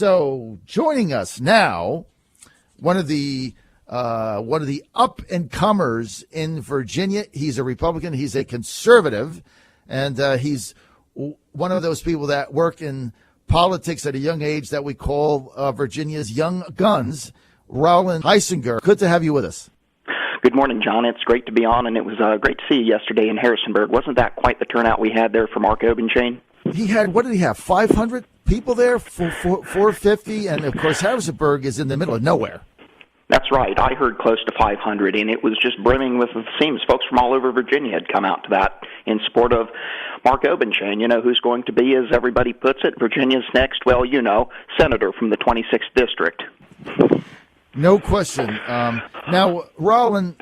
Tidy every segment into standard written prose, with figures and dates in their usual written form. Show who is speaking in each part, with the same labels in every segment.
Speaker 1: So joining us now, one of the up and comers in Virginia. He's a Republican. He's a conservative, and he's one of those people that work in politics at a young age that we call Virginia's young guns. Rollins Reisinger, good to have you with us.
Speaker 2: Good morning, John. It's great to be on, and it was great to see you yesterday in Harrisonburg. Wasn't that quite the turnout we had there for Mark Obenchain?
Speaker 1: He had, what did he have, 500 people there, 450? And, of course, Harrisonburg is in the middle of nowhere.
Speaker 2: That's right. I heard close to 500, and it was just brimming with, it seems, folks from all over Virginia had come out to that in support of Mark Obenchain. You know who's going to be, as everybody puts it, Virginia's next, well, you know, senator from the 26th District.
Speaker 1: No question. Now, Rollins,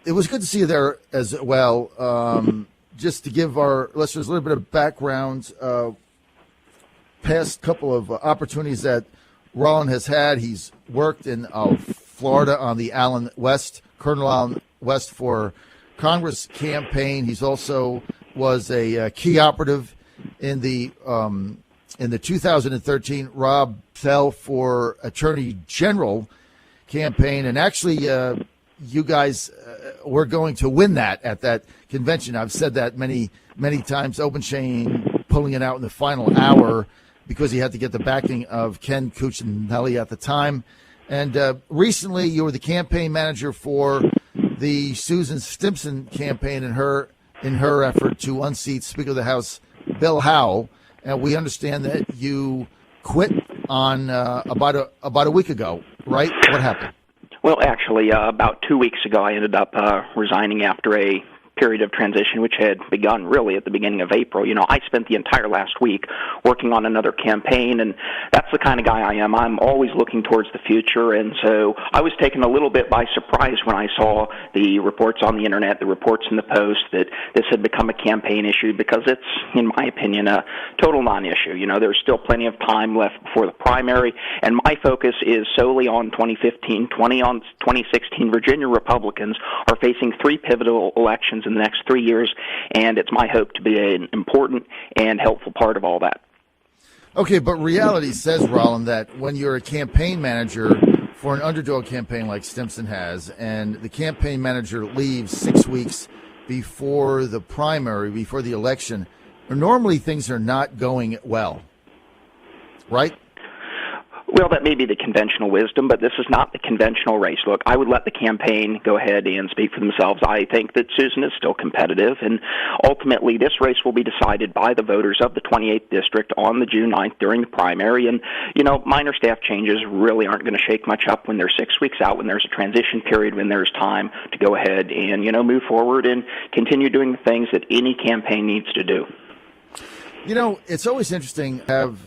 Speaker 1: it was good to see you there as well. Just to give our listeners a little bit of background, past couple of opportunities that Rollins has had. He's worked in Florida on the Colonel Allen West for Congress campaign. He's also was a key operative in the 2013 Rob Fell for Attorney General campaign, and actually you guys were going to win that at that convention. I've said that many times. Obenchain pulling it out in the final hour because he had to get the backing of Ken Cuccinelli at the time. And recently you were the campaign manager for the Susan Stimson campaign in her effort to unseat Speaker of the House Bill Howell. And we understand that you quit on about a week ago, right? What happened?
Speaker 2: Well, actually, about 2 weeks ago, I ended up resigning after a period of transition, which had begun really at the beginning of April. You know, I spent the entire last week working on another campaign, and that's the kind of guy I am. I'm always looking towards the future, and so I was taken a little bit by surprise when I saw the reports on the internet, the reports in the Post, that this had become a campaign issue, because it's, in my opinion, a total non-issue. You know, there's still plenty of time left before the primary, and my focus is solely on 2015, 2016. Virginia Republicans are facing three pivotal elections in the next 3 years, and it's my hope to be an important and helpful part of all that.
Speaker 1: Okay, but reality says, Rollins, that when you're a campaign manager for an underdog campaign like Stimson has, and the campaign manager leaves 6 weeks before the primary, before the election, normally things are not going well, right?
Speaker 2: Well, that may be the conventional wisdom, but this is not the conventional race. Look, I would let the campaign go ahead and speak for themselves. I think that Susan is still competitive, and ultimately this race will be decided by the voters of the 28th District on the June 9th during the primary. And, you know, minor staff changes really aren't going to shake much up when they're 6 weeks out, when there's a transition period, when there's time to go ahead and, you know, move forward and continue doing the things that any campaign needs to do.
Speaker 1: You know, it's always interesting to have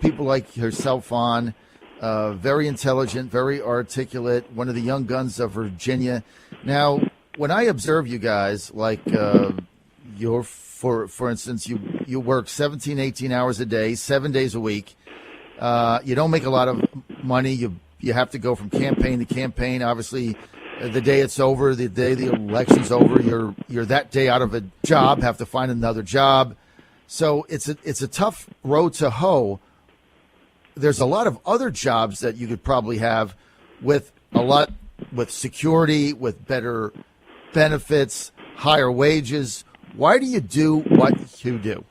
Speaker 1: people like yourself on, very intelligent, very articulate, one of the young guns of Virginia. Now, when I observe you guys, like for instance, you work 17, 18 hours a day, 7 days a week. You don't make a lot of money. You have to go from campaign to campaign. Obviously, the day it's over, the day the election's over, you're that day out of a job, have to find another job. So it's a tough road to hoe. There's a lot of other jobs that you could probably have with security, with better benefits, higher wages. Why do you do what you do?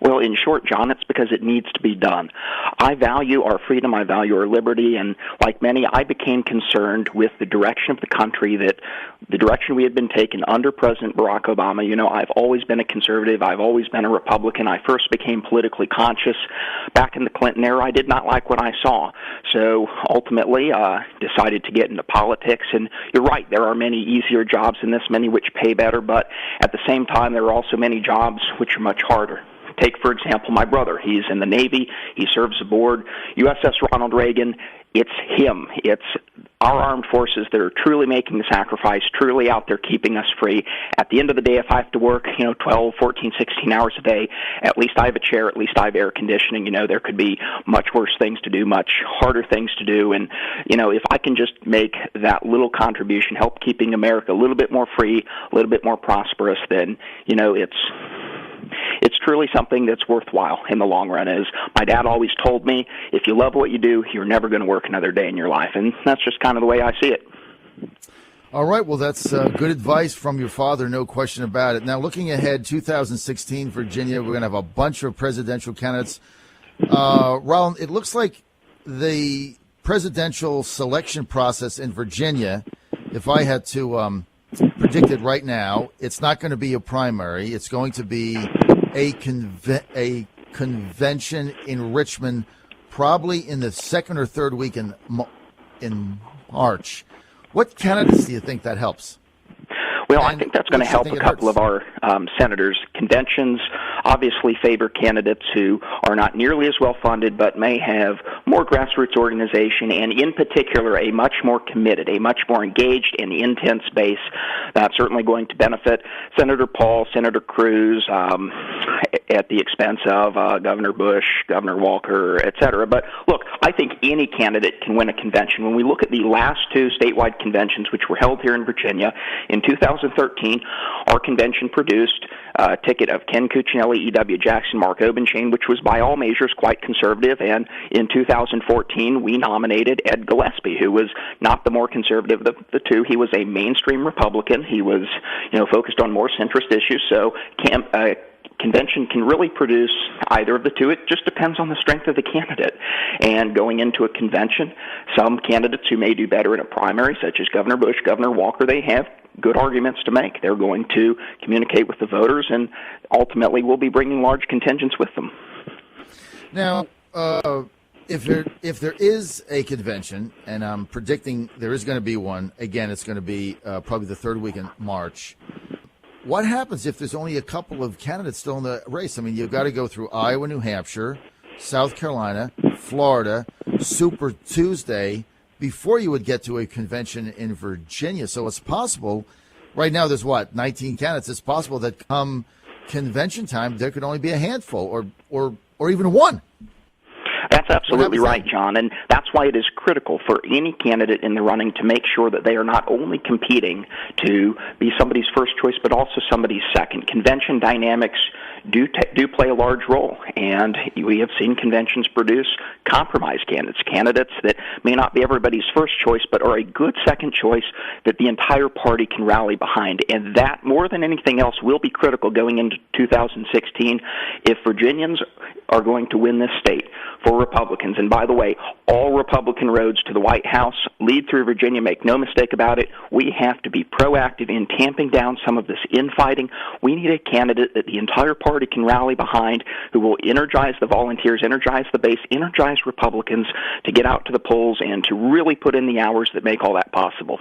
Speaker 2: Well, in short, John, it's because it needs to be done. I value our freedom, I value our liberty, and like many, I became concerned with the direction of the country, that the direction we had been taken under President Barack Obama. You know, I've always been a conservative, I've always been a Republican. I first became politically conscious back in the Clinton era. I did not like what I saw. So ultimately, decided to get into politics, and you're right, there are many easier jobs in this, many which pay better, but at the same time, there are also many jobs which are much harder. Take, for example, my brother. He's in the Navy. He serves aboard USS Ronald Reagan. It's him. It's our armed forces that are truly making the sacrifice, truly out there keeping us free. At the end of the day, if I have to work, 12, 14, 16 hours a day, at least I have a chair, at least I have air conditioning. There could be much worse things to do, much harder things to do. And, if I can just make that little contribution, help keeping America a little bit more free, a little bit more prosperous, then, it's truly something that's worthwhile in the long run. As my dad always told me, if you love what you do, you're never going to work another day in your life. And that's just kind of the way I see it.
Speaker 1: All right. Well, that's good advice from your father, no question about it. Now, looking ahead, 2016, Virginia, we're going to have a bunch of presidential candidates. Rollins, it looks like the presidential selection process in Virginia, if I had to predict it right now, it's not going to be a primary. It's going to be a convention in Richmond, probably in the second or third week in March. What candidates do you think that helps?
Speaker 2: Well, I think that's going to help a couple of our senators. Conventions obviously favor candidates who are not nearly as well funded but may have more grassroots organization and, in particular, a much more committed, a much more engaged and intense base. That's certainly going to benefit Senator Paul, Senator Cruz, at the expense of Governor Bush, Governor Walker, et cetera. But, look, I think any candidate can win a convention. When we look at the last two statewide conventions, which were held here in Virginia, in 2013, our convention produced a ticket of Ken Cuccinelli, E.W. Jackson, Mark Obenchain, which was by all measures quite conservative. And in 2014, we nominated Ed Gillespie, who was not the more conservative of the two. He was a mainstream Republican. He was, focused on more centrist issues. So convention can really produce either of the two. It just depends on the strength of the candidate. And going into a convention, some candidates who may do better in a primary, such as Governor Bush, Governor Walker, they have good arguments to make. They're going to communicate with the voters, and ultimately will be bringing large contingents with them.
Speaker 1: Now, if there is a convention, and I'm predicting there is going to be one, again, it's going to be probably the third week in March. What happens if there's only a couple of candidates still in the race? I mean, you've got to go through Iowa, New Hampshire, South Carolina, Florida, Super Tuesday, before you would get to a convention in Virginia. So it's possible, right now there's 19 candidates. It's possible that come convention time, there could only be a handful or even one.
Speaker 2: That's absolutely right, John, and that's why it is critical for any candidate in the running to make sure that they are not only competing to be somebody's first choice, but also somebody's second. Convention dynamics do play a large role, and we have seen conventions produce compromise candidates that may not be everybody's first choice, but are a good second choice that the entire party can rally behind. And that, more than anything else, will be critical going into 2016 if Virginians are going to win this state for Republicans. And by the way, all Republican roads to the White House lead through Virginia. Make no mistake about it. We have to be proactive in tamping down some of this infighting. We need a candidate that the entire party can rally behind, who will energize the volunteers, energize the base, energize Republicans to get out to the polls and to really put in the hours that make all that possible.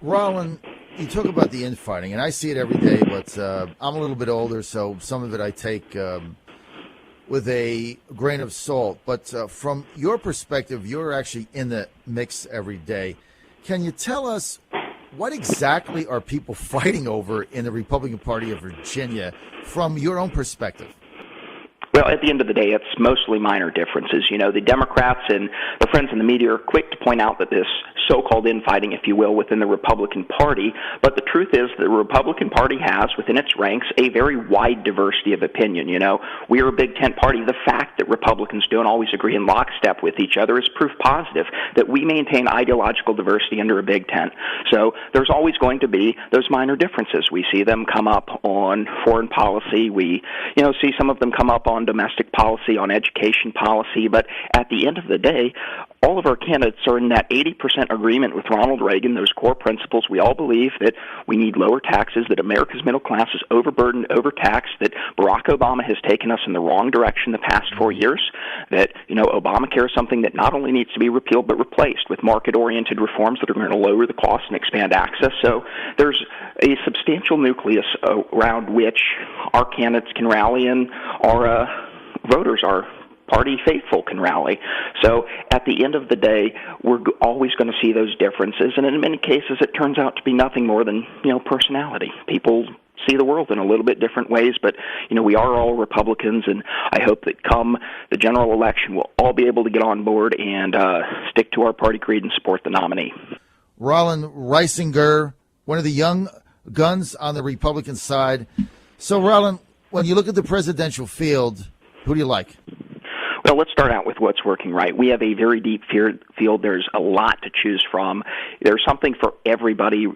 Speaker 1: Rollins, you talk about the infighting, and I see it every day, but I'm a little bit older, so some of it I take with a grain of salt. But from your perspective, you're actually in the mix every day. Can you tell us what exactly are people fighting over in the Republican Party of Virginia from your own perspective?
Speaker 2: Well, at the end of the day, it's mostly minor differences. The Democrats and their friends in the media are quick to point out that this so-called infighting, if you will, within the Republican Party. But the truth is the Republican Party has within its ranks a very wide diversity of opinion. We are a big tent party. The fact that Republicans don't always agree in lockstep with each other is proof positive that we maintain ideological diversity under a big tent. So there's always going to be those minor differences. We see them come up on foreign policy. We, see some of them come up on domestic policy, on education policy, but at the end of the day, all of our candidates are in that 80% agreement with Ronald Reagan, those core principles. We all believe that we need lower taxes, that America's middle class is overburdened, overtaxed, that Barack Obama has taken us in the wrong direction the past 4 years, that, Obamacare is something that not only needs to be repealed but replaced with market-oriented reforms that are going to lower the cost and expand access. So there's a substantial nucleus around which our candidates can rally and our voters, our party faithful, can rally. So at the end of the day, we're always going to see those differences, and in many cases it turns out to be nothing more than, personality. People see the world in a little bit different ways, but, we are all Republicans, and I hope that come the general election, we'll all be able to get on board and stick to our party creed and support the nominee.
Speaker 1: Rollins Reisinger, one of the young guns on the Republican side. So, Rollins, when you look at the presidential field, who do you like?
Speaker 2: Well, let's start out with what's working right. We have a very deep field. There's a lot to choose from. There's something for everybody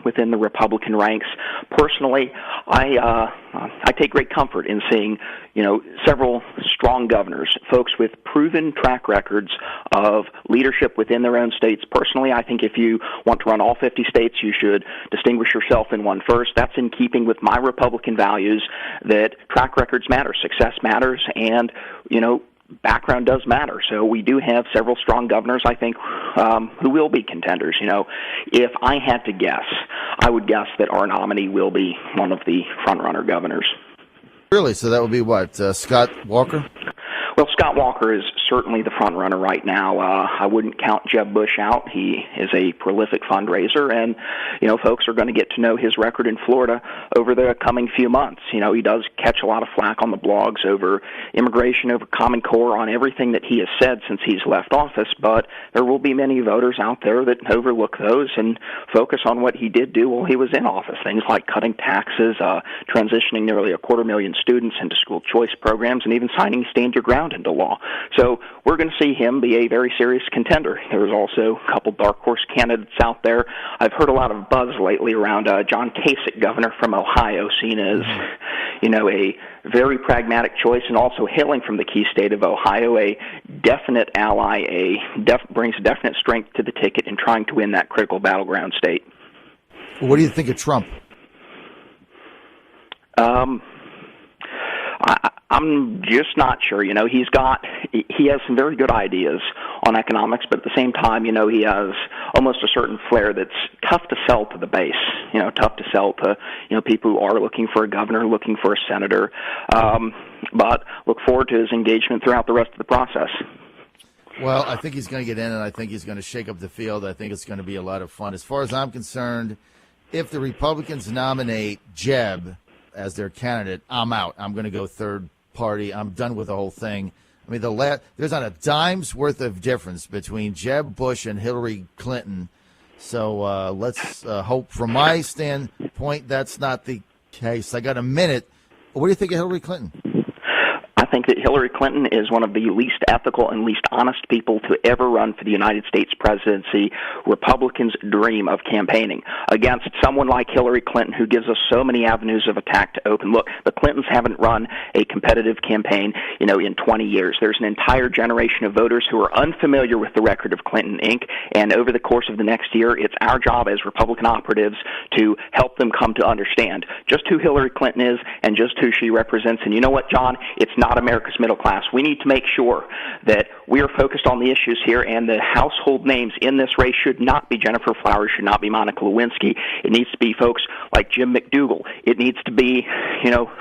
Speaker 2: within the Republican ranks. Personally, I take great comfort in seeing, several strong governors, folks with proven track records of leadership within their own states. Personally, I think if you want to run all 50 states, you should distinguish yourself in one first. That's in keeping with my Republican values that track records matter, success matters, and, background does matter. So we do have several strong governors, I think, who will be contenders. If I had to guess, I would guess that our nominee will be one of the front-runner governors.
Speaker 1: Really? So that would be what, Scott Walker?
Speaker 2: Well, Scott Walker is certainly the front runner right now. I wouldn't count Jeb Bush out. He is a prolific fundraiser, and folks are going to get to know his record in Florida over the coming few months. He does catch a lot of flack on the blogs over immigration, over Common Core, on everything that he has said since he's left office. But there will be many voters out there that overlook those and focus on what he did do while he was in office. Things like cutting taxes, transitioning nearly 250,000 students into school choice programs, and even signing Stand Your Ground into law. So we're going to see him be a very serious contender. There's also a couple dark horse candidates out there. I've heard a lot of buzz lately around John Kasich, governor from Ohio, seen as, a very pragmatic choice, and also hailing from the key state of Ohio, a definite ally, brings definite strength to the ticket in trying to win that critical battleground state.
Speaker 1: What do you think of Trump?
Speaker 2: I'm just not sure. He has some very good ideas on economics, but at the same time, he has almost a certain flair that's tough to sell to the base. Tough to sell to people who are looking for a governor, looking for a senator. But look forward to his engagement throughout the rest of the process.
Speaker 1: Well, I think he's going to get in, and I think he's going to shake up the field. I think it's going to be a lot of fun. As far as I'm concerned, if the Republicans nominate Jeb as their candidate, I'm out. I'm going to go third party. I'm done with the whole thing. I mean, there's not a dime's worth of difference between Jeb Bush and Hillary Clinton. So let's hope, from my standpoint, that's not the case. I got a minute. What do you think of Hillary Clinton?
Speaker 2: I think that Hillary Clinton is one of the least ethical and least honest people to ever run for the United States presidency. Republicans dream of campaigning against someone like Hillary Clinton, who gives us so many avenues of attack to open. Look, the Clintons haven't run a competitive campaign, in 20 years. There's an entire generation of voters who are unfamiliar with the record of Clinton, Inc., and over the course of the next year, it's our job as Republican operatives to help them come to understand just who Hillary Clinton is and just who she represents. And you know what, John? It's not America's middle class. We need to make sure that we are focused on the issues here, and the household names in this race should not be Jennifer Flowers, should not be Monica Lewinsky. It needs to be folks like Jim McDougal. It needs to be,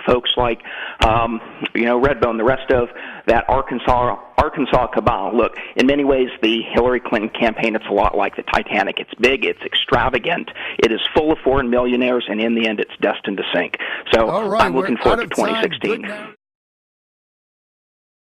Speaker 2: folks like, Redbone, the rest of that Arkansas cabal. Look, in many ways, the Hillary Clinton campaign, it's a lot like the Titanic. It's big, it's extravagant, it is full of foreign millionaires, and in the end, it's destined to sink. So I'm looking forward to 2016.